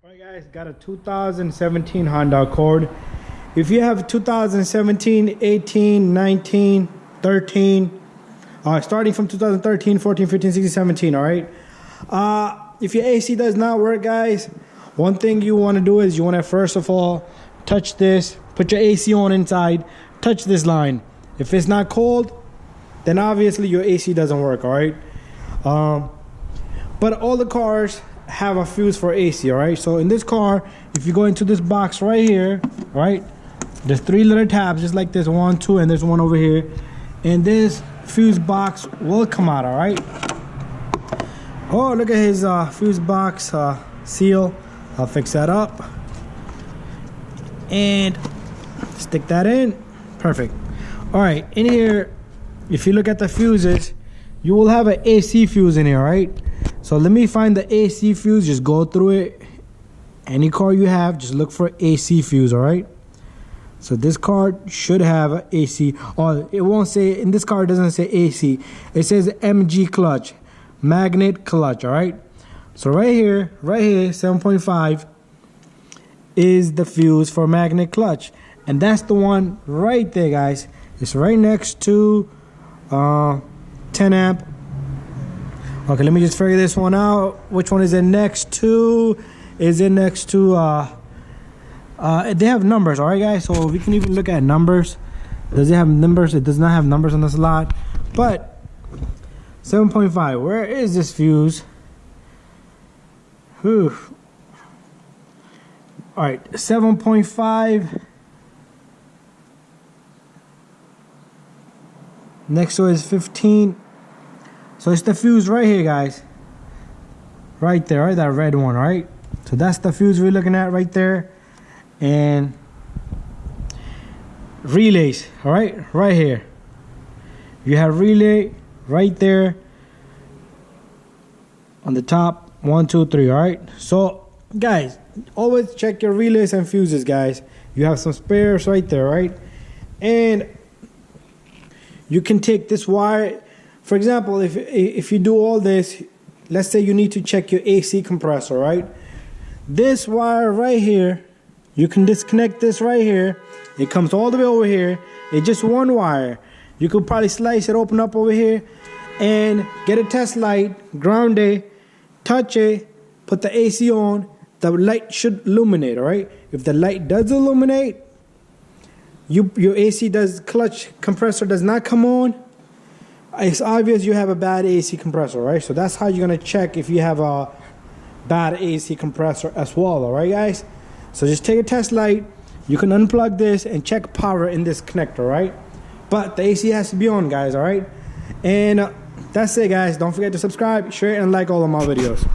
Alright guys, got a 2017 Honda Accord. If you have 2017, 18, 19, 13, starting from 2013, 14, 15, 16, 17, alright? If your AC does not work, guys, one thing you want to do is you want to first of all touch this, put your AC on inside, touch this line. If it's not cold, then obviously your AC doesn't work, alright? But all the cars have a fuse for AC, alright? So in this car, if you go into this box right here, right, there's 3 little tabs just like this, 1, 2, and there's one over here, and this fuse box will come out, alright? Oh, look at his fuse box seal. I'll fix that up and stick that in. Perfect. Alright, in here, if you look at the fuses, you will have an AC fuse in here, right? So let me find the AC fuse. Just go through it. Any car you have, just look for AC fuse, all right? So this car should have an AC. Oh, it won't say, in this car it doesn't say AC. It says MG clutch, magnet clutch, all right? So right here, 7.5 is the fuse for magnet clutch. And that's the one right there, guys. It's right next to 10 amp. Okay, let me just figure this one out. Which one is it next to? Is it next to they have numbers, all right guys? So we can even look at numbers. Does it have numbers? It does not have numbers on this lot. But 7.5, where is this fuse? Whew. All right, 7.5. Next to it is 15. So it's the fuse right here, guys. Right there, right? That red one, right? So that's the fuse we're looking at right there. And relays, all right? Right here. You have relay right there on the top. 1, 2, 3, all right? So, guys, always check your relays and fuses, guys. You have some spares right there, right? And you can take this wire. For example, if you do all this, let's say you need to check your AC compressor, right? This wire right here, you can disconnect this right here. It comes all the way over here. It's just one wire. You could probably slice it open up over here and get a test light, ground it, touch it, put the AC on. The light should illuminate, all right? If the light does illuminate, your AC clutch compressor does not come on, it's obvious you have a bad AC compressor, right? So that's how you're gonna check if you have a bad AC compressor as well, all right, guys? So just take a test light. You can unplug this and check power in this connector, right? But the AC has to be on, guys, all right? And that's it, guys. Don't forget to subscribe, share, and like all of my videos.